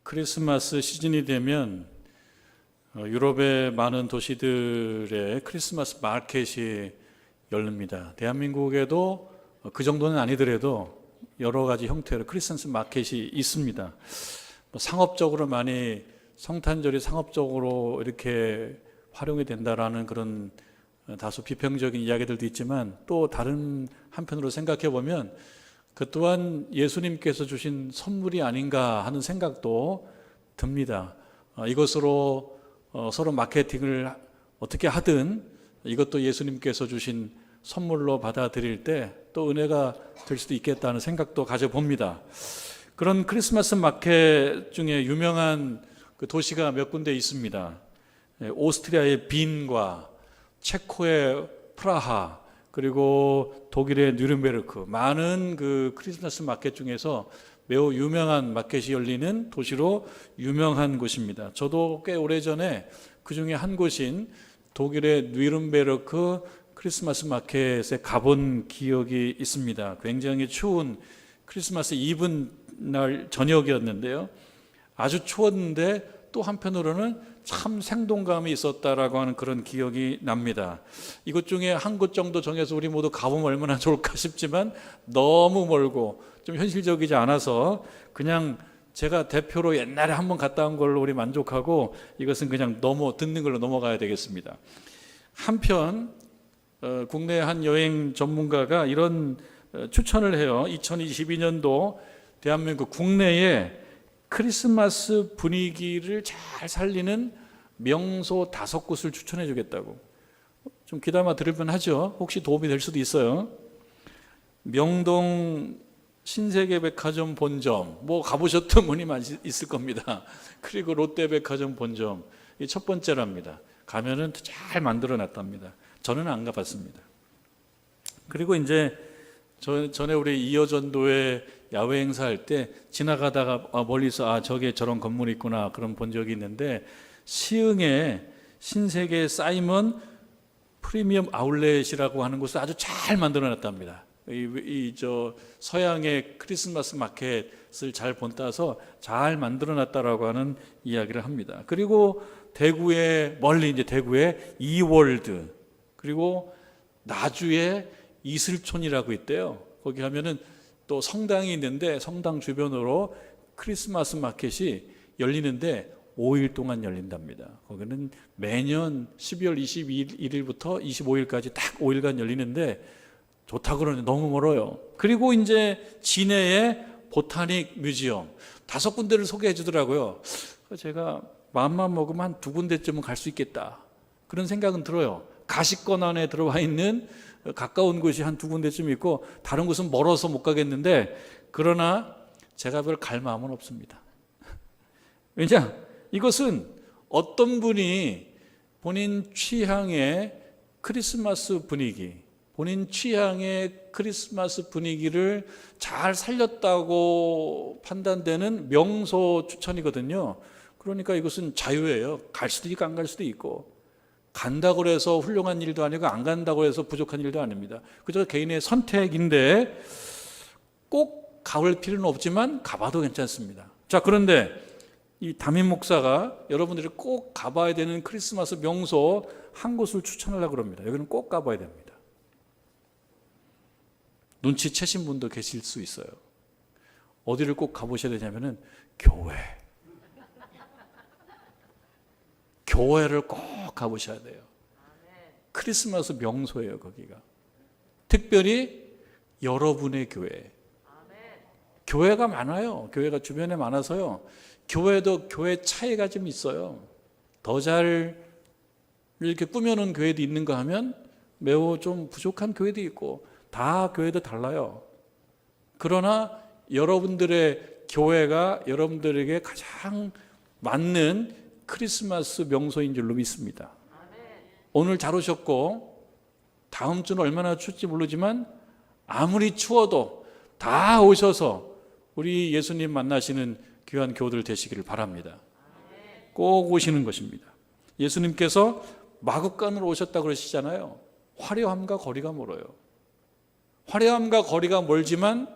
크리스마스 시즌이 되면 유럽의 많은 도시들의 크리스마스 마켓이 열립니다. 대한민국에도 그 정도는 아니더라도 여러 가지 형태로 크리스마스 마켓이 있습니다. 상업적으로 많이 성탄절이 상업적으로 이렇게 활용이 된다라는 그런 다소 비평적인 이야기들도 있지만, 또 다른 한편으로 생각해 보면 그 또한 예수님께서 주신 선물이 아닌가 하는 생각도 듭니다. 이것으로 서로 마케팅을 어떻게 하든 이것도 예수님께서 주신 선물로 받아들일 때 또 은혜가 될 수도 있겠다는 생각도 가져봅니다. 그런 크리스마스 마켓 중에 유명한 그 도시가 몇 군데 있습니다. 오스트리아의 빈과 체코의 프라하, 그리고 독일의 뉘른베르크, 많은 그 크리스마스 마켓 중에서 매우 유명한 마켓이 열리는 도시로 유명한 곳입니다. 저도 꽤 오래전에 그 중에 한 곳인 독일의 뉘른베르크 크리스마스 마켓에 가본 기억이 있습니다. 굉장히 추운 크리스마스 이브 날 저녁이었는데요. 아주 추웠는데 또 한편으로는 참 생동감이 있었다라고 하는 그런 기억이 납니다. 이곳 중에 한 곳 정도 정해서 우리 모두 가보면 얼마나 좋을까 싶지만 너무 멀고 좀 현실적이지 않아서 그냥 제가 대표로 옛날에 한번 갔다 온 걸로 우리 만족하고 이것은 그냥 듣는 걸로 넘어가야 되겠습니다. 한편 국내 한 여행 전문가가 이런 추천을 해요. 2022년도 대한민국 국내에 크리스마스 분위기를 잘 살리는 명소 5곳을 추천해 주겠다고. 좀 귀담아 들을만 하죠. 혹시 도움이 될 수도 있어요. 명동 신세계백화점 본점, 가보셨던 분이 많이 있을 겁니다. 그리고 롯데백화점 본점, 이 첫 번째랍니다. 가면은 잘 만들어 놨답니다. 저는 안 가봤습니다. 그리고 이제 전에 우리 이어전도에 야외 행사할 때 지나가다가 멀리서 저게 저런 건물이 있구나 그런 본 적이 있는데, 시흥에 신세계 사이먼 프리미엄 아울렛이라고 하는 곳을 아주 잘 만들어 놨답니다. 서양의 크리스마스 마켓을 잘 본따서 잘 만들어 놨다라고 하는 이야기를 합니다. 그리고 멀리 이제 대구에 이월드, 그리고 나주에 이슬촌이라고 있대요. 거기 가면은 또 성당이 있는데 성당 주변으로 크리스마스 마켓이 열리는데 5일 동안 열린답니다. 거기는 매년 12월 21일부터 25일까지 딱 5일간 열리는데 좋다고 그러는데 너무 멀어요. 그리고 이제 진해의 보타닉 뮤지엄 5군데를 소개해 주더라고요. 제가 마음만 먹으면 한 2군데쯤은 갈 수 있겠다 그런 생각은 들어요. 가시권 안에 들어와 있는 가까운 곳이 한 2군데쯤 있고 다른 곳은 멀어서 못 가겠는데, 그러나 제가 별 갈 마음은 없습니다. 왜냐? 이것은 어떤 분이 본인 취향의 크리스마스 분위기, 본인 취향의 크리스마스 분위기를 잘 살렸다고 판단되는 명소 추천이거든요. 그러니까 이것은 자유예요. 갈 수도 있고 안 갈 수도 있고, 간다고 해서 훌륭한 일도 아니고 안 간다고 해서 부족한 일도 아닙니다. 그저 개인의 선택인데 꼭 가볼 필요는 없지만 가봐도 괜찮습니다. 자, 그런데 이 담임 목사가 여러분들이 꼭 가봐야 되는 크리스마스 명소 한 곳을 추천하려고 합니다. 여기는 꼭 가봐야 됩니다. 눈치채신 분도 계실 수 있어요. 어디를 꼭 가보셔야 되냐면은 교회를 꼭 가보셔야 돼요. 크리스마스 명소예요, 거기가. 특별히 여러분의 교회. 교회가 많아요. 교회가 주변에 많아서요. 교회도 교회 차이가 좀 있어요. 더 잘 이렇게 꾸며놓은 교회도 있는가 하면 매우 좀 부족한 교회도 있고, 다 교회도 달라요. 그러나 여러분들의 교회가 여러분들에게 가장 맞는 크리스마스 명소인 줄로 믿습니다. 오늘 잘 오셨고 다음 주는 얼마나 추울지 모르지만 아무리 추워도 다 오셔서 우리 예수님 만나시는 귀한 교우들 되시기를 바랍니다. 꼭 오시는 것입니다. 예수님께서 마구간으로 오셨다고 그러시잖아요. 화려함과 거리가 멀어요. 화려함과 거리가 멀지만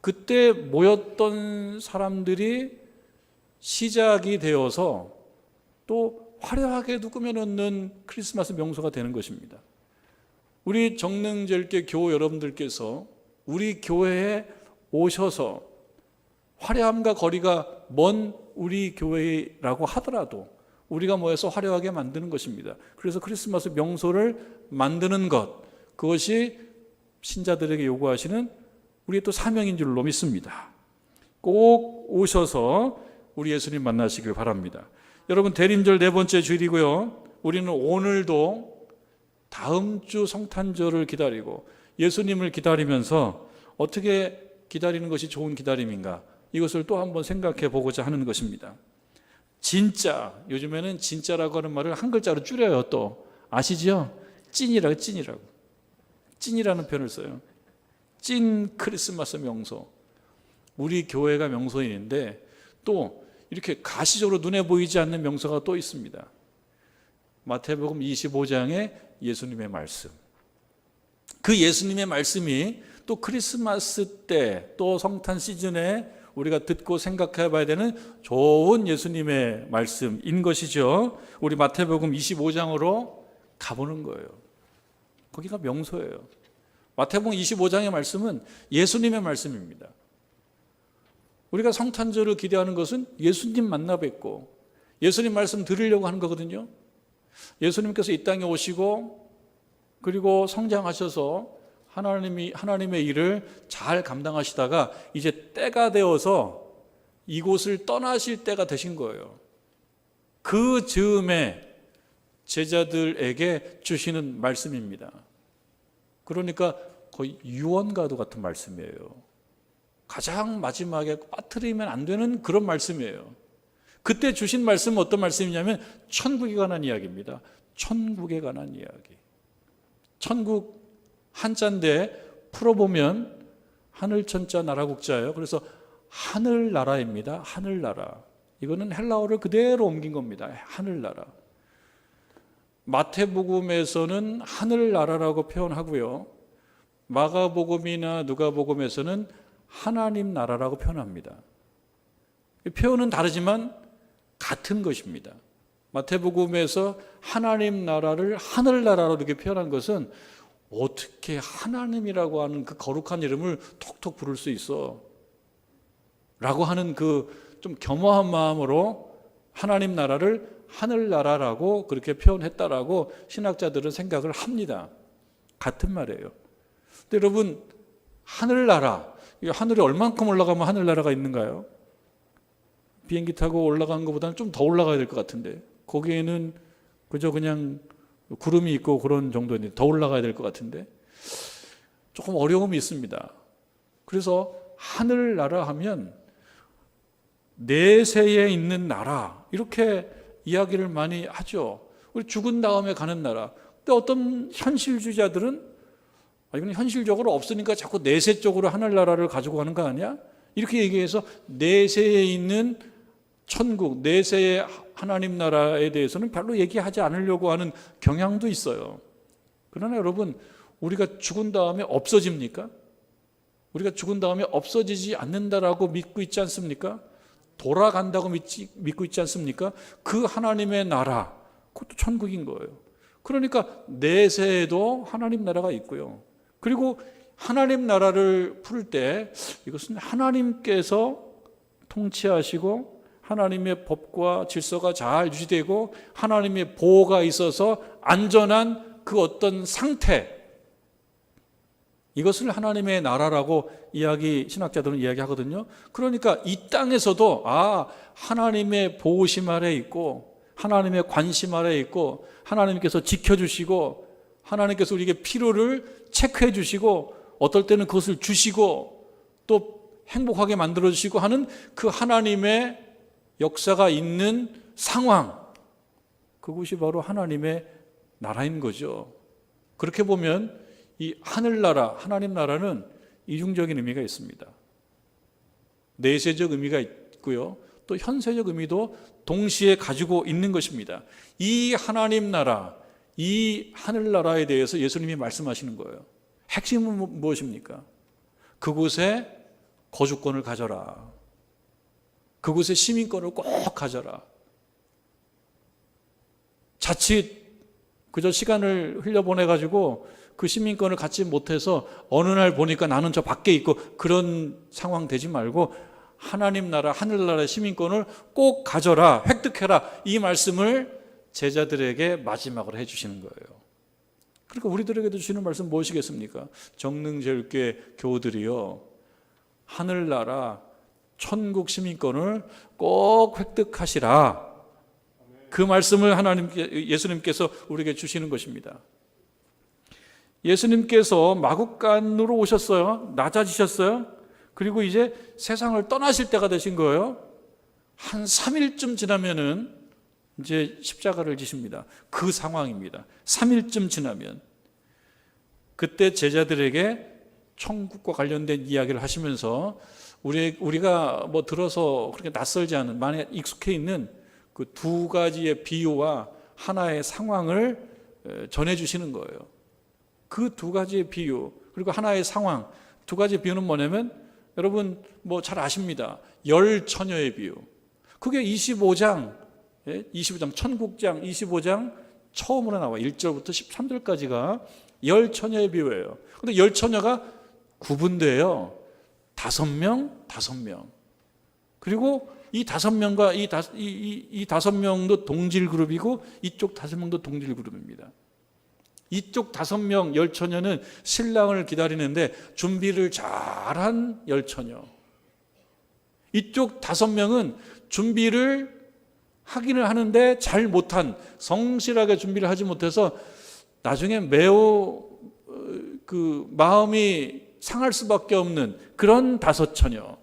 그때 모였던 사람들이 시작이 되어서 또 화려하게도 꾸며놓는 크리스마스 명소가 되는 것입니다. 우리 정릉절개 교우 여러분들께서 우리 교회에 오셔서 화려함과 거리가 먼 우리 교회라고 하더라도 우리가 모여서 화려하게 만드는 것입니다. 그래서 크리스마스 명소를 만드는 것, 그것이 신자들에게 요구하시는 우리의 또 사명인 줄로 믿습니다. 꼭 오셔서 우리 예수님 만나시길 바랍니다. 여러분, 대림절 네 번째 주일이고요. 우리는 오늘도 다음 주 성탄절을 기다리고 예수님을 기다리면서 어떻게 기다리는 것이 좋은 기다림인가, 이것을 또 한번 생각해 보고자 하는 것입니다. 진짜, 요즘에는 진짜라고 하는 말을 한 글자로 줄여요. 또 아시죠? 찐이라고. 찐이라는 표현을 써요. 찐 크리스마스 명소. 우리 교회가 명소인데 또 이렇게 가시적으로 눈에 보이지 않는 명소가 또 있습니다. 마태복음 25장의 예수님의 말씀. 그 예수님의 말씀이 또 크리스마스 때, 또 성탄 시즌에 우리가 듣고 생각해 봐야 되는 좋은 예수님의 말씀인 것이죠. 우리 마태복음 25장으로 가보는 거예요. 거기가 명소예요. 마태복음 25장의 말씀은 예수님의 말씀입니다. 우리가 성탄절을 기대하는 것은 예수님 만나 뵙고 예수님 말씀 들으려고 하는 거거든요. 예수님께서 이 땅에 오시고 그리고 성장하셔서 하나님의 일을 잘 감당하시다가 이제 때가 되어서 이곳을 떠나실 때가 되신 거예요. 그 즈음에 제자들에게 주시는 말씀입니다. 그러니까 거의 유언과도 같은 말씀이에요. 가장 마지막에 빠뜨리면 안 되는 그런 말씀이에요. 그때 주신 말씀은 어떤 말씀이냐면 천국에 관한 이야기입니다. 천국에 관한 이야기. 천국 한자인데 풀어보면 하늘천자 나라국자예요. 그래서 하늘나라입니다. 하늘나라. 이거는 헬라어를 그대로 옮긴 겁니다. 하늘나라. 마태복음에서는 하늘나라라고 표현하고요. 마가복음이나 누가복음에서는 하나님 나라라고 표현합니다. 표현은 다르지만 같은 것입니다. 마태복음에서 하나님 나라를 하늘나라로 이렇게 표현한 것은 어떻게 하나님이라고 하는 그 거룩한 이름을 톡톡 부를 수 있어? 라고 하는 그 좀 겸허한 마음으로 하나님 나라를 하늘나라라고 그렇게 표현했다라고 신학자들은 생각을 합니다. 같은 말이에요. 근데 여러분, 하늘나라, 하늘에 얼만큼 올라가면 하늘나라가 있는가요? 비행기 타고 올라가는 것보다는 좀 더 올라가야 될 것 같은데, 거기에는 그저 그냥 구름이 있고 그런 정도인데 더 올라가야 될 것 같은데 조금 어려움이 있습니다. 그래서 하늘나라 하면 내세에 있는 나라, 이렇게 이야기를 많이 하죠. 우리 죽은 다음에 가는 나라. 근데 어떤 현실주의자들은 이건 현실적으로 없으니까 자꾸 내세 쪽으로 하늘나라를 가지고 가는 거 아니야? 이렇게 얘기해서 내세에 있는 천국, 내세의 하나님 나라에 대해서는 별로 얘기하지 않으려고 하는 경향도 있어요. 그러나 여러분, 우리가 죽은 다음에 없어집니까? 우리가 죽은 다음에 없어지지 않는다라고 믿고 있지 않습니까? 돌아간다고 믿고 있지 않습니까? 그 하나님의 나라, 그것도 천국인 거예요. 그러니까 내세에도 하나님 나라가 있고요. 그리고 하나님 나라를 풀 때 이것은 하나님께서 통치하시고 하나님의 법과 질서가 잘 유지되고 하나님의 보호가 있어서 안전한 그 어떤 상태, 이것을 하나님의 나라라고 신학자들은 이야기하거든요. 그러니까 이 땅에서도 하나님의 보호심 아래 있고 하나님의 관심 아래 있고 하나님께서 지켜주시고 하나님께서 우리에게 필요를 체크해 주시고 어떨 때는 그것을 주시고 또 행복하게 만들어 주시고 하는 그 하나님의 역사가 있는 상황, 그것이 바로 하나님의 나라인 거죠. 그렇게 보면 이 하늘나라, 하나님 나라는 이중적인 의미가 있습니다. 내세적 의미가 있고요, 또 현세적 의미도 동시에 가지고 있는 것입니다. 이 하나님 나라, 이 하늘나라에 대해서 예수님이 말씀하시는 거예요. 핵심은 무엇입니까? 그곳에 거주권을 가져라. 그곳에 시민권을 꼭 가져라. 자칫 그저 시간을 흘려보내가지고 그 시민권을 갖지 못해서 어느 날 보니까 나는 저 밖에 있고 그런 상황 되지 말고 하나님 나라, 하늘나라의 시민권을 꼭 가져라, 획득해라. 이 말씀을 제자들에게 마지막으로 해주시는 거예요. 그러니까 우리들에게도 주시는 말씀 무엇이겠습니까? 정릉제일교회 교우들이요, 하늘나라 천국 시민권을 꼭 획득하시라. 그 말씀을 예수님께서 우리에게 주시는 것입니다. 예수님께서 마국간으로 오셨어요. 낮아지셨어요. 그리고 이제 세상을 떠나실 때가 되신 거예요. 한 3일쯤 지나면은 이제 십자가를 지십니다. 그 상황입니다. 3일쯤 지나면. 그때 제자들에게 천국과 관련된 이야기를 하시면서 우리가 뭐 들어서 그렇게 낯설지 않은, 만약 익숙해 있는 그 두 가지의 비유와 하나의 상황을 전해주시는 거예요. 그 두 가지의 비유 그리고 하나의 상황, 두 가지 비유는 뭐냐면, 여러분 뭐 잘 아십니다. 열 처녀의 비유. 그게 25장 천국장 25장 처음으로 나와 1절부터 13절까지가 열 처녀의 비유예요. 근데 열 처녀가 구분돼요. 5명. 그리고 이 5명과 이 5명도 동질 그룹이고 이쪽 5명도 동질 그룹입니다. 이쪽 5명 열처녀는 신랑을 기다리는데 준비를 잘한 열처녀. 이쪽 5명은 준비를 하기는 하는데 잘 못한, 성실하게 준비를 하지 못해서 나중에 매우 그 마음이 상할 수밖에 없는 그런 5처녀.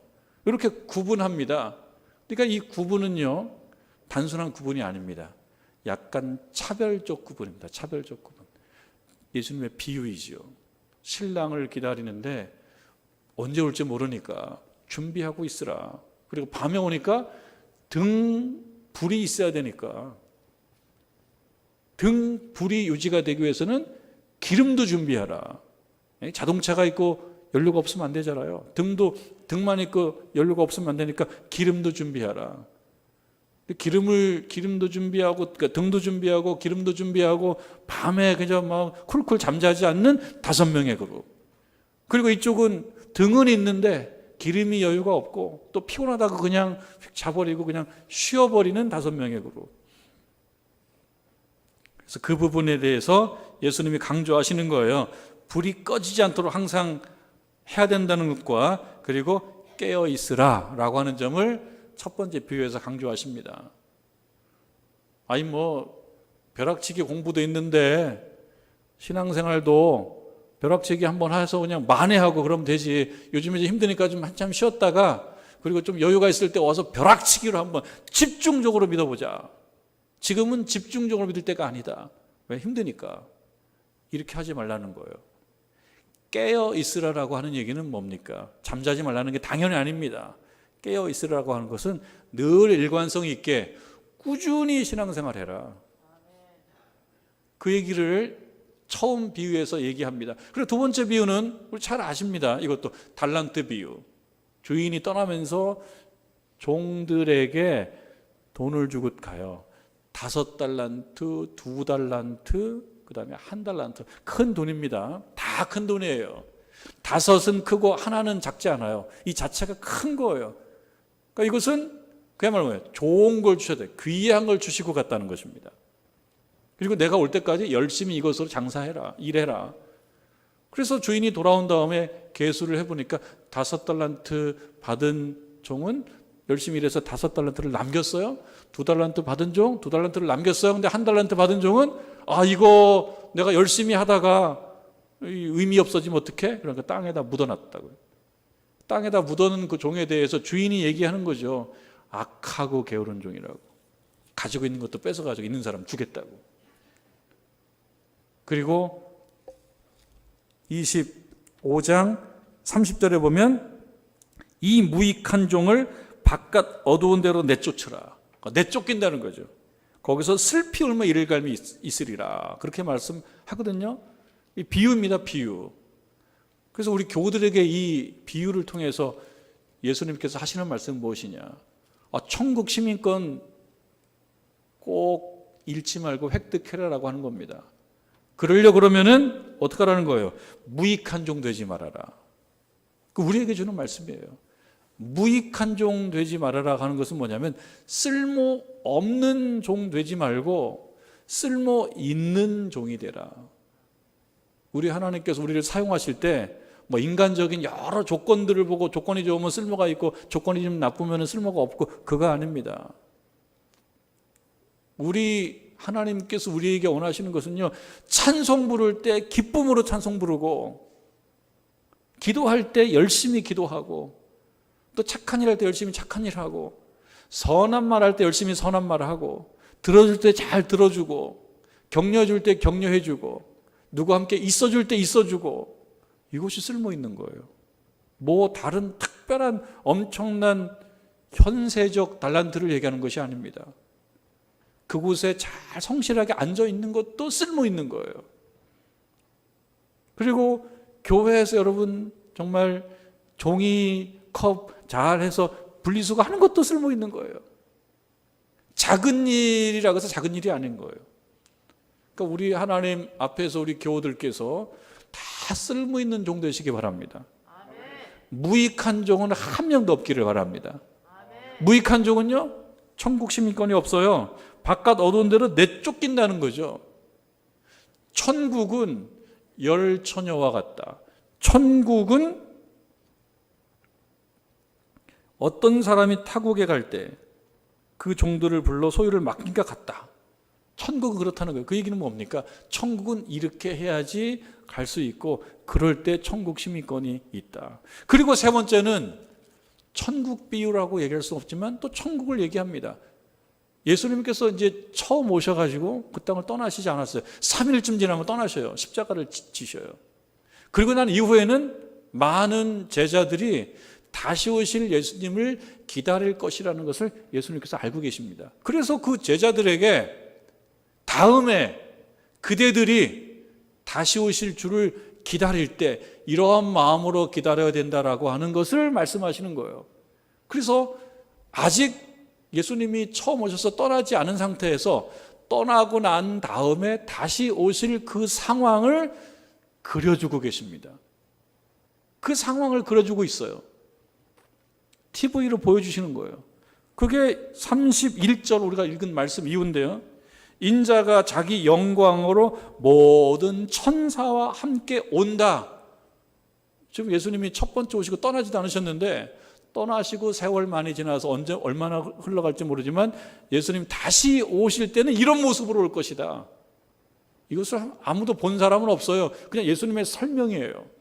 이렇게 구분합니다. 그러니까 이 구분은요, 단순한 구분이 아닙니다. 약간 차별적 구분입니다. 차별적 구분. 예수님의 비유이지요. 신랑을 기다리는데 언제 올지 모르니까 준비하고 있으라. 그리고 밤에 오니까 불이 있어야 되니까 불이 유지가 되기 위해서는 기름도 준비하라. 자동차가 있고 연료가 없으면 안 되잖아요. 등만 있고 연료가 없으면 안 되니까 기름도 준비하라. 기름도 준비하고, 그러니까 등도 준비하고 기름도 준비하고 밤에 그냥 막 쿨쿨 잠자지 않는 5명의 그룹. 그리고 이쪽은 등은 있는데 기름이 여유가 없고 또 피곤하다고 그냥 자버리고 그냥 쉬어버리는 5명의 그룹. 그래서 그 부분에 대해서 예수님이 강조하시는 거예요. 불이 꺼지지 않도록 항상 해야 된다는 것과, 그리고 깨어 있으라 라고 하는 점을 첫 번째 비유에서 강조하십니다. 아니 뭐 벼락치기 공부도 있는데 신앙생활도 벼락치기 한번 해서 그냥 만회하고 그러면 되지. 요즘에 힘드니까 좀 한참 쉬었다가 그리고 좀 여유가 있을 때 와서 벼락치기로 한번 집중적으로 믿어보자. 지금은 집중적으로 믿을 때가 아니다. 왜? 힘드니까. 이렇게 하지 말라는 거예요. 깨어 있으라라고 하는 얘기는 뭡니까? 잠자지 말라는 게 당연히 아닙니다. 깨어 있으라고 하는 것은 늘 일관성 있게 꾸준히 신앙생활해라. 그 얘기를 처음 비유에서 얘기합니다. 그리고 두 번째 비유는 우리 잘 아십니다. 이것도 달란트 비유. 주인이 떠나면서 종들에게 돈을 주고 가요. 5달란트, 2달란트, 그 다음에 1달란트. 큰 돈입니다. 다 큰 돈이에요. 5은 크고 하나는 작지 않아요. 이 자체가 큰 거예요. 그러니까 이것은 그야말로 뭐예요? 좋은 걸 주셔야 돼요. 귀한 걸 주시고 갔다는 것입니다. 그리고 내가 올 때까지 열심히 이것으로 장사해라, 일해라. 그래서 주인이 돌아온 다음에 계수를 해보니까 5달란트 받은 종은 열심히 일해서 5달란트를 남겼어요. 2달란트 받은 종 2달란트를 남겼어요. 근데 1달란트 받은 종은 이거 내가 열심히 하다가 의미 없어지면 어떡해? 그러니까 땅에다 묻어놨다고요. 땅에다 묻어놓은 그 종에 대해서 주인이 얘기하는 거죠. 악하고 게으른 종이라고. 가지고 있는 것도 뺏어가지고 있는 사람 주겠다고. 그리고 25장 30절에 보면 이 무익한 종을 바깥 어두운 데로 내쫓으라. 내쫓긴다는 거죠. 거기서 슬피 울며 이를 갈미 있으리라. 그렇게 말씀하거든요. 이 비유입니다. 비유. 그래서 우리 교우들에게 이 비유를 통해서 예수님께서 하시는 말씀은 무엇이냐? 천국 시민권 꼭 잃지 말고 획득해라라고 하는 겁니다. 그러려고 그러면은 어떻게 하라는 거예요? 무익한 종 되지 말아라. 그 우리에게 주는 말씀이에요. 무익한 종 되지 말아라 하는 것은 뭐냐면 쓸모없는 종 되지 말고 쓸모 있는 종이 되라. 우리 하나님께서 우리를 사용하실 때 뭐 인간적인 여러 조건들을 보고 조건이 좋으면 쓸모가 있고 조건이 좀 나쁘면 쓸모가 없고 그거 아닙니다. 우리 하나님께서 우리에게 원하시는 것은요, 찬송 부를 때 기쁨으로 찬송 부르고, 기도할 때 열심히 기도하고, 또 착한 일 할 때 열심히 착한 일 하고, 선한 말 할 때 열심히 선한 말 하고, 들어줄 때 잘 들어주고, 격려해 줄 때 격려해 주고, 누구 함께 있어 줄 때 있어 주고, 이것이 쓸모 있는 거예요. 뭐 다른 특별한 엄청난 현세적 달란트를 얘기하는 것이 아닙니다. 그곳에 잘 성실하게 앉아 있는 것도 쓸모 있는 거예요. 그리고 교회에서 여러분 정말 종이컵 잘해서 분리수거 하는 것도 쓸모 있는 거예요. 작은 일이라고 해서 작은 일이 아닌 거예요. 그러니까 우리 하나님 앞에서 우리 교우들께서 다 쓸모 있는 종 되시기 바랍니다. 무익한 종은 한 명도 없기를 바랍니다. 무익한 종은요, 천국 시민권이 없어요. 바깥 어두운 데로 내쫓긴다는 거죠. 천국은 열처녀와 같다. 천국은 어떤 사람이 타국에 갈 때 그 종들을 불러 소유를 맡긴 것 같다. 천국은 그렇다는 거예요. 그 얘기는 뭡니까? 천국은 이렇게 해야지 갈 수 있고 그럴 때 천국 시민권이 있다. 그리고 세 번째는 천국 비유라고 얘기할 수 없지만 또 천국을 얘기합니다. 예수님께서 이제 처음 오셔가지고 그 땅을 떠나시지 않았어요. 3일쯤 지나면 떠나셔요. 십자가를 지셔요. 그리고 난 이후에는 많은 제자들이 다시 오실 예수님을 기다릴 것이라는 것을 예수님께서 알고 계십니다. 그래서 그 제자들에게 다음에 그대들이 다시 오실 주를 기다릴 때 이러한 마음으로 기다려야 된다라고 하는 것을 말씀하시는 거예요. 그래서 아직 예수님이 처음 오셔서 떠나지 않은 상태에서 떠나고 난 다음에 다시 오실 그 상황을 그려주고 계십니다. 그 상황을 그려주고 있어요. TV로 보여주시는 거예요. 그게 31절 우리가 읽은 말씀 이후인데요. 인자가 자기 영광으로 모든 천사와 함께 온다. 지금 예수님이 첫 번째 오시고 떠나지도 않으셨는데 떠나시고 세월 많이 지나서 언제 얼마나 흘러갈지 모르지만 예수님 다시 오실 때는 이런 모습으로 올 것이다. 이것을 아무도 본 사람은 없어요. 그냥 예수님의 설명이에요.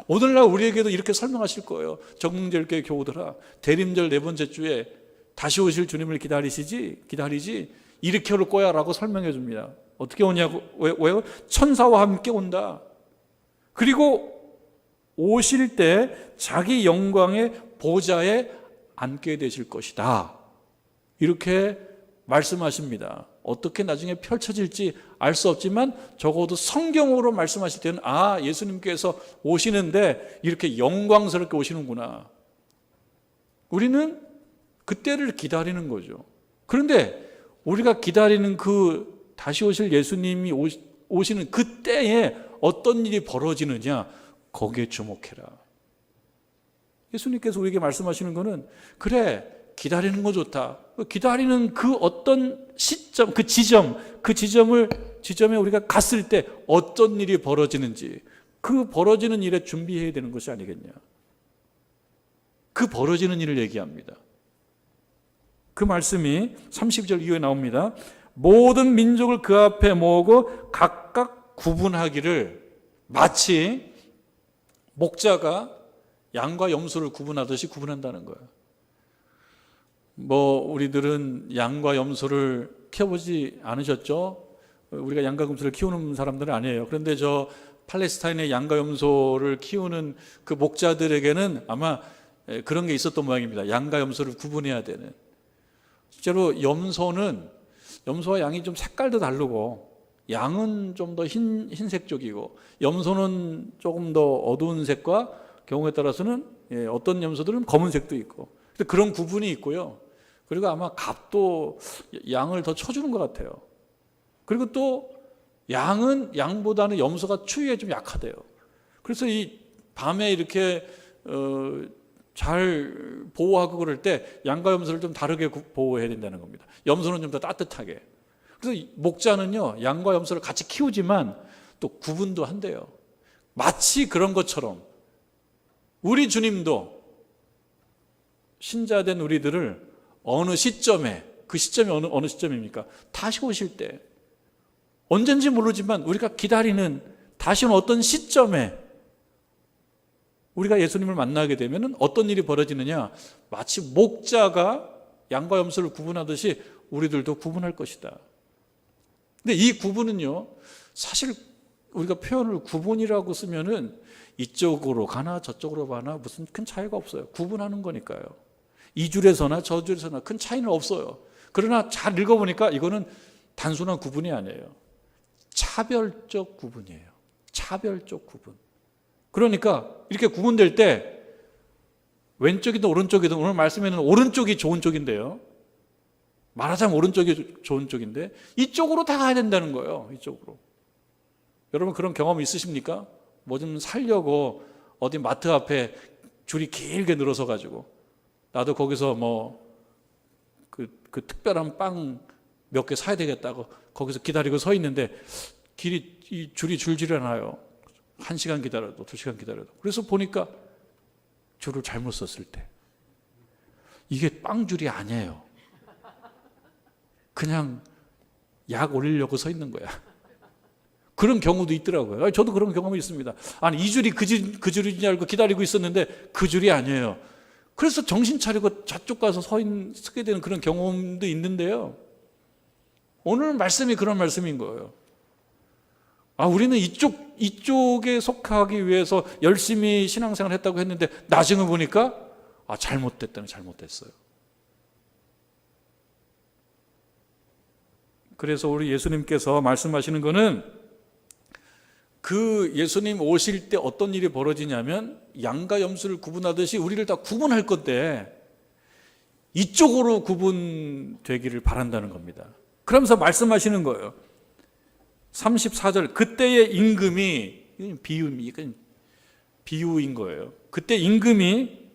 오늘날 우리에게도 이렇게 설명하실 거예요. 정릉절교회 교우들아, 대림절 네 번째 주에 다시 오실 주님을 기다리지 이렇게 올 거야 라고 설명해 줍니다. 어떻게 오냐고, 왜요? 천사와 함께 온다. 그리고 오실 때 자기 영광의 보좌에 앉게 되실 것이다. 이렇게 말씀하십니다. 어떻게 나중에 펼쳐질지 알 수 없지만 적어도 성경으로 말씀하실 때는 예수님께서 오시는데 이렇게 영광스럽게 오시는구나. 우리는 그때를 기다리는 거죠. 그런데 우리가 기다리는 그 다시 오실 예수님이 오시는 그때에 어떤 일이 벌어지느냐, 거기에 주목해라. 예수님께서 우리에게 말씀하시는 거는 그래, 기다리는 거 좋다. 기다리는 그 어떤 시점, 그 지점에 우리가 갔을 때 어떤 일이 벌어지는지, 그 벌어지는 일에 준비해야 되는 것이 아니겠냐. 그 벌어지는 일을 얘기합니다. 그 말씀이 30절 이후에 나옵니다. 모든 민족을 그 앞에 모으고 각각 구분하기를, 마치 목자가 양과 염소를 구분하듯이 구분한다는 거예요. 우리들은 양과 염소를 키워보지 않으셨죠? 우리가 양과 염소를 키우는 사람들은 아니에요. 그런데 저 팔레스타인의 양과 염소를 키우는 그 목자들에게는 아마 그런 게 있었던 모양입니다. 양과 염소를 구분해야 되는. 실제로 염소와 양이 좀 색깔도 다르고, 양은 좀 더 흰색 쪽이고 염소는 조금 더 어두운 색과 경우에 따라서는 어떤 염소들은 검은색도 있고, 그런 구분이 있고요. 그리고 아마 값도 양을 더 쳐주는 것 같아요. 그리고 또 양은 양보다는 염소가 추위에 좀 약하대요. 그래서 이 밤에 이렇게 잘 보호하고 그럴 때 양과 염소를 좀 다르게 보호해야 된다는 겁니다. 염소는 좀 더 따뜻하게. 그래서 목자는요, 양과 염소를 같이 키우지만 또 구분도 한대요. 마치 그런 것처럼 우리 주님도 신자된 우리들을 어느 시점에, 그 시점이 어느 시점입니까? 다시 오실 때, 언젠지 모르지만 우리가 기다리는 다시 어떤 시점에 우리가 예수님을 만나게 되면 어떤 일이 벌어지느냐, 마치 목자가 양과 염소를 구분하듯이 우리들도 구분할 것이다. 근데 이 구분은요, 사실 우리가 표현을 구분이라고 쓰면은 이쪽으로 가나 저쪽으로 가나 무슨 큰 차이가 없어요. 구분하는 거니까요. 이 줄에서나 저 줄에서나 큰 차이는 없어요. 그러나 잘 읽어보니까 이거는 단순한 구분이 아니에요. 차별적 구분이에요. 차별적 구분. 그러니까 이렇게 구분될 때 왼쪽이든 오른쪽이든, 오늘 말씀에는 오른쪽이 좋은 쪽인데요, 말하자면 오른쪽이 좋은 쪽인데 이쪽으로 다 가야 된다는 거예요. 이쪽으로. 여러분 그런 경험 있으십니까? 뭐 좀 살려고 어디 마트 앞에 줄이 길게 늘어서 가지고 나도 거기서 뭐 그 특별한 빵 몇 개 사야 되겠다고 거기서 기다리고 서 있는데 이 줄이 줄질 않아요. 1시간 기다려도 2시간 기다려도. 그래서 보니까 줄을 잘못 썼을 때 이게 빵줄이 아니에요. 그냥 약 올리려고 서 있는 거야. 그런 경우도 있더라고요. 저도 그런 경험이 있습니다. 아니, 이 줄이 그 줄인 줄 알고 기다리고 있었는데 그 줄이 아니에요. 그래서 정신 차리고 저쪽 가서 서게 되는 그런 경험도 있는데요, 오늘 말씀이 그런 말씀인 거예요. 우리는 이쪽에 속하기 위해서 열심히 신앙생활을 했다고 했는데 나중에 보니까 잘못됐어요. 그래서 우리 예수님께서 말씀하시는 거는, 그 예수님 오실 때 어떤 일이 벌어지냐면 양과 염소를 구분하듯이 우리를 다 구분할 건데 이쪽으로 구분되기를 바란다는 겁니다. 그러면서 말씀하시는 거예요. 34절, 그때의 임금이, 비유인 거예요. 그때 임금이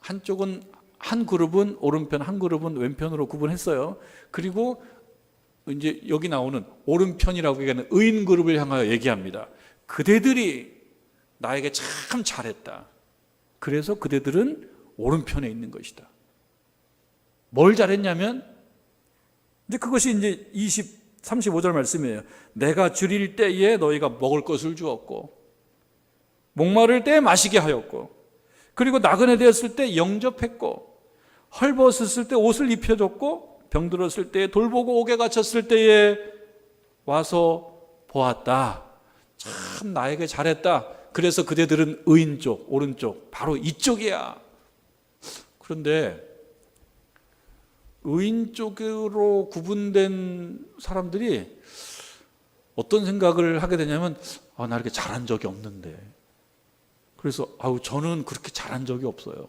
한쪽은, 한 그룹은 오른편, 한 그룹은 왼편으로 구분했어요. 그리고 이제 여기 나오는 오른편이라고 얘기하는 의인 그룹을 향하여 얘기합니다. 그대들이 나에게 참 잘했다. 그래서 그대들은 오른편에 있는 것이다. 뭘 잘했냐면, 근데 그것이 이제 35절 말씀이에요. 내가 줄일 때에 너희가 먹을 것을 주었고, 목마를 때에 마시게 하였고, 그리고 나그네 되었을 때 영접했고, 헐벗었을 때 옷을 입혀줬고, 병들었을 때에 돌보고 옥에 갇혔을 때에 와서 보았다. 참 나에게 잘했다. 그래서 그대들은 의인 쪽, 오른쪽, 바로 이쪽이야. 그런데 의인 쪽으로 구분된 사람들이 어떤 생각을 하게 되냐면, 나 이렇게 잘한 적이 없는데. 그래서 저는 그렇게 잘한 적이 없어요.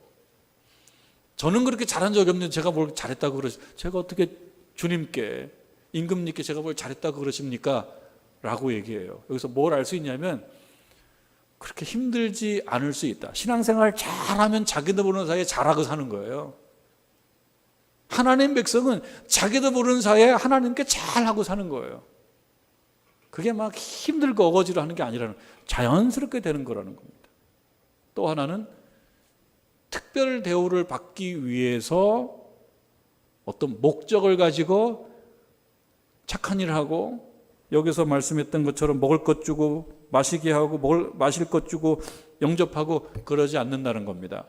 저는 그렇게 잘한 적이 없는데 제가 뭘 잘했다고 제가 어떻게 주님께, 임금님께 제가 뭘 잘했다고 그러십니까? 라고 얘기해요. 여기서 뭘 알 수 있냐면, 그렇게 힘들지 않을 수 있다. 신앙생활 잘하면 자기도 모르는 사이에 잘하고 사는 거예요. 하나님 백성은 자기도 모르는 사이에 하나님께 잘하고 사는 거예요. 그게 막 힘들고 어거지로 하는 게 아니라는, 자연스럽게 되는 거라는 겁니다. 또 하나는 특별 대우를 받기 위해서 어떤 목적을 가지고 착한 일을 하고, 여기서 말씀했던 것처럼 먹을 것 주고 마시게 하고 마실 것 주고 영접하고 그러지 않는다는 겁니다.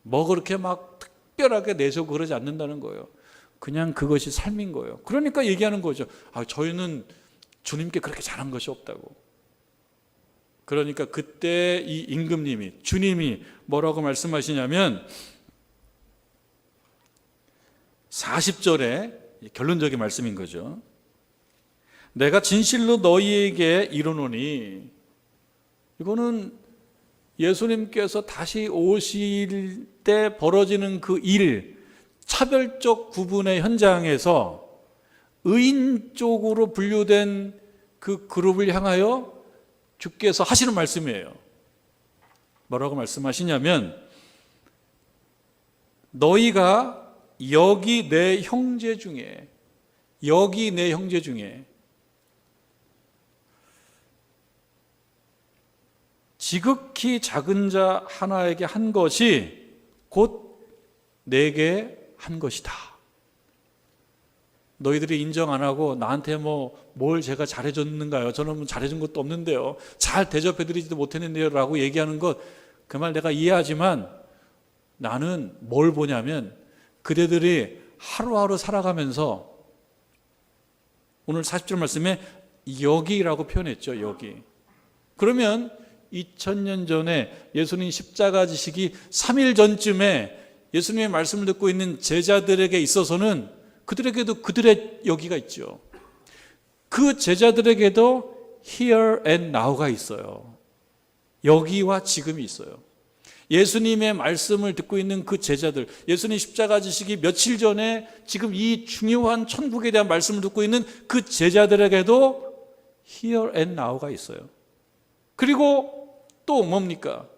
뭐 그렇게 막 특별하게 내세우고 그러지 않는다는 거예요. 그냥 그것이 삶인 거예요. 그러니까 얘기하는 거죠. 저희는 주님께 그렇게 잘한 것이 없다고. 그러니까 그때 이 임금님이, 주님이 뭐라고 말씀하시냐면 40절에 결론적인 말씀인 거죠. 내가 진실로 너희에게 이르노니, 이거는 예수님께서 다시 오실 때 벌어지는 그 일, 차별적 구분의 현장에서 의인 쪽으로 분류된 그 그룹을 향하여 주께서 하시는 말씀이에요. 뭐라고 말씀하시냐면, 너희가 여기 내 형제 중에 지극히 작은 자 하나에게 한 것이 곧 내게 한 것이다. 너희들이 인정 안 하고 나한테 뭘 제가 잘해줬는가요? 저는 잘해준 것도 없는데요. 잘 대접해드리지도 못했는데요. 라고 얘기하는 것, 그 말 내가 이해하지만 나는 뭘 보냐면 그대들이 하루하루 살아가면서 오늘 40절 말씀에 여기라고 표현했죠. 여기. 그러면 2000년 전에 예수님 십자가 지시기 3일 전쯤에 예수님의 말씀을 듣고 있는 제자들에게 있어서는 그들에게도 그들의 여기가 있죠. 그 제자들에게도 here and now가 있어요. 여기와 지금이 있어요. 예수님의 말씀을 듣고 있는 그 제자들, 예수님 십자가 지시기 며칠 전에 지금 이 중요한 천국에 대한 말씀을 듣고 있는 그 제자들에게도 here and now가 있어요. 그리고 또 뭡니까?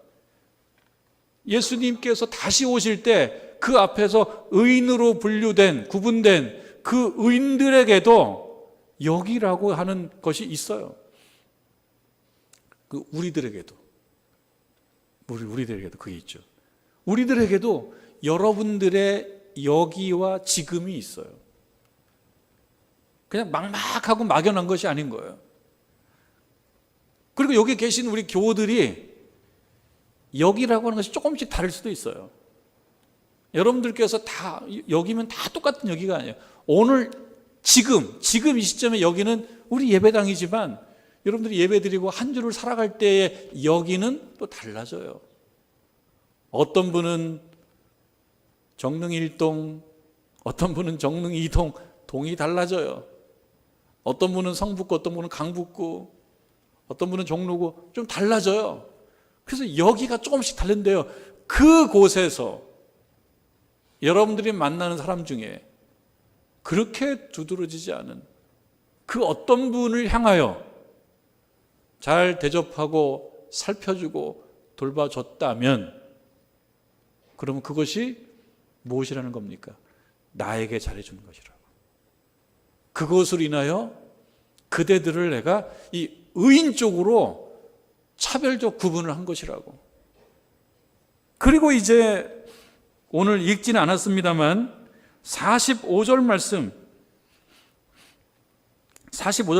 예수님께서 다시 오실 때 그 앞에서 의인으로 분류된, 구분된 그 의인들에게도 여기라고 하는 것이 있어요. 그 우리들에게도 그게 있죠. 우리들에게도 여러분들의 여기와 지금이 있어요. 그냥 막막하고 막연한 것이 아닌 거예요. 그리고 여기 계신 우리 교우들이 여기라고 하는 것이 조금씩 다를 수도 있어요. 여러분들께서 다 여기면 다 똑같은 여기가 아니에요. 오늘 지금 이 시점에 여기는 우리 예배당이지만 여러분들이 예배드리고 한 주를 살아갈 때의 여기는 또 달라져요. 어떤 분은 정릉 1동, 어떤 분은 정릉 2동, 동이 달라져요. 어떤 분은 성북구, 어떤 분은 강북구, 어떤 분은 종로구, 좀 달라져요. 그래서 여기가 조금씩 다른데요. 그곳에서 여러분들이 만나는 사람 중에 그렇게 두드러지지 않은 그 어떤 분을 향하여 잘 대접하고 살펴주고 돌봐줬다면, 그러면 그것이 무엇이라는 겁니까? 나에게 잘해주는 것이라고. 그것으로 인하여 그대들을 내가 이 의인 쪽으로 차별적 구분을 한 것이라고. 그리고 이제 오늘 읽지는 않았습니다만 45절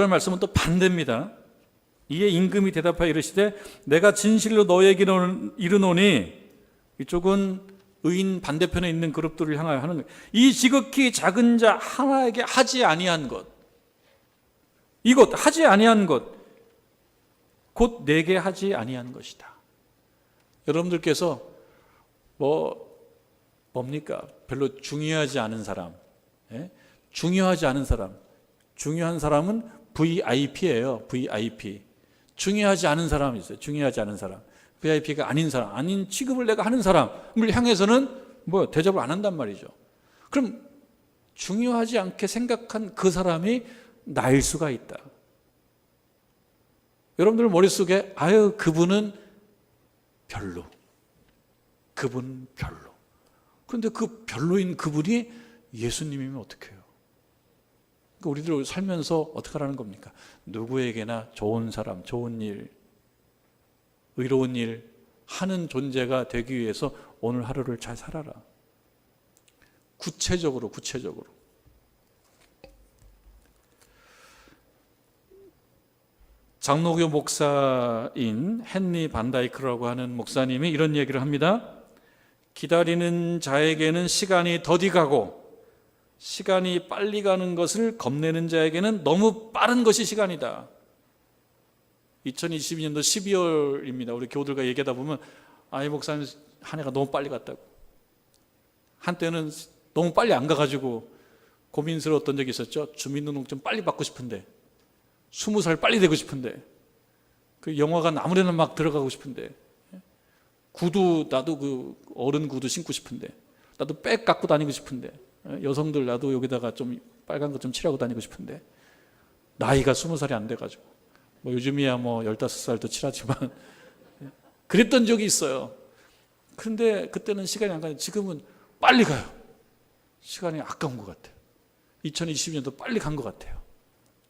말씀은 또 반대입니다. 이에 임금이 대답하여 이르시되 내가 진실로 너에게 이르노니, 이쪽은 의인 반대편에 있는 그룹들을 향하여 하는 거예요. 이 지극히 작은 자 하나에게 하지 아니한 것, 이것 하지 아니한 것, 곧 내게 하지 아니한 것이다. 여러분들께서 뭡니까? 별로 중요하지 않은 사람, 중요하지 않은 사람, 중요한 사람은 VIP예요. VIP. 중요하지 않은 사람이 있어요. 중요하지 않은 사람. VIP가 아닌 사람, 아닌 취급을 내가 하는 사람을 향해서는 대접을 안 한단 말이죠. 그럼 중요하지 않게 생각한 그 사람이 나일 수가 있다. 여러분들 머릿속에 그분은 별로. 그분은 별로. 그런데 그 별로인 그분이 예수님이면 어떻게 해요? 그러니까 우리들 살면서 어떻게 하라는 겁니까? 누구에게나 좋은 사람, 좋은 일, 의로운 일 하는 존재가 되기 위해서 오늘 하루를 잘 살아라. 구체적으로. 장로교 목사인 헨리 반다이크라고 하는 목사님이 이런 얘기를 합니다. 기다리는 자에게는 시간이 더디 가고 시간이 빨리 가는 것을 겁내는 자에게는 너무 빠른 것이 시간이다. 2022년도 12월입니다. 우리 교우들과 얘기하다 보면 목사님 한 해가 너무 빨리 갔다고. 한때는 너무 빨리 안 가가지고 고민스러웠던 적이 있었죠. 주민등록증 빨리 받고 싶은데, 20살 빨리 되고 싶은데, 그 영화관 아무데나 막 들어가고 싶은데, 구두 나도 그 어른 구두 신고 싶은데, 나도 백 갖고 다니고 싶은데, 여성들 나도 여기다가 좀 빨간 거 좀 칠하고 다니고 싶은데, 나이가 20살이 안 돼가지고, 뭐 요즘이야 뭐 15살도 칠하지만, 그랬던 적이 있어요. 그런데 그때는 시간이 안 가요. 지금은 빨리 가요. 시간이 아까운 것 같아요. 2020년도 빨리 간 것 같아요.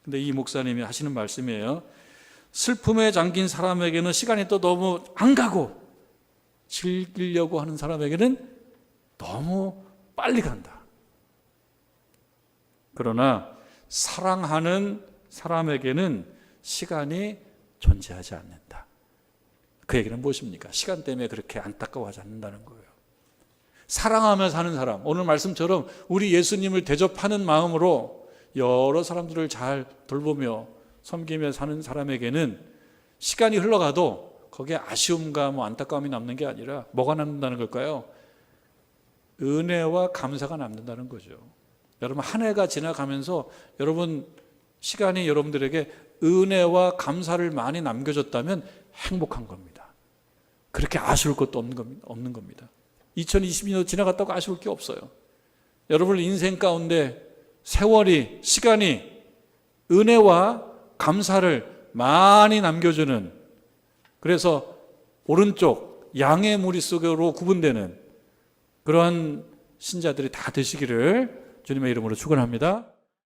근데 이 목사님이 하시는 말씀이에요. 슬픔에 잠긴 사람에게는 시간이 또 너무 안 가고, 즐기려고 하는 사람에게는 너무 빨리 간다. 그러나 사랑하는 사람에게는 시간이 존재하지 않는다. 그 얘기는 무엇입니까? 시간 때문에 그렇게 안타까워하지 않는다는 거예요. 사랑하며 사는 사람, 오늘 말씀처럼 우리 예수님을 대접하는 마음으로 여러 사람들을 잘 돌보며 섬기며 사는 사람에게는 시간이 흘러가도 거기에 아쉬움과 뭐 안타까움이 남는 게 아니라 뭐가 남는다는 걸까요? 은혜와 감사가 남는다는 거죠. 여러분, 한 해가 지나가면서 여러분 시간이 여러분들에게 은혜와 감사를 많이 남겨줬다면 행복한 겁니다. 그렇게 아쉬울 것도 없는 겁니다. 2020년도 지나갔다고 아쉬울 게 없어요. 여러분 인생 가운데 세월이, 시간이 은혜와 감사를 많이 남겨주는, 그래서 오른쪽 양의 무리 속으로 구분되는 그러한 신자들이 다 되시기를 주님의 이름으로 축원합니다.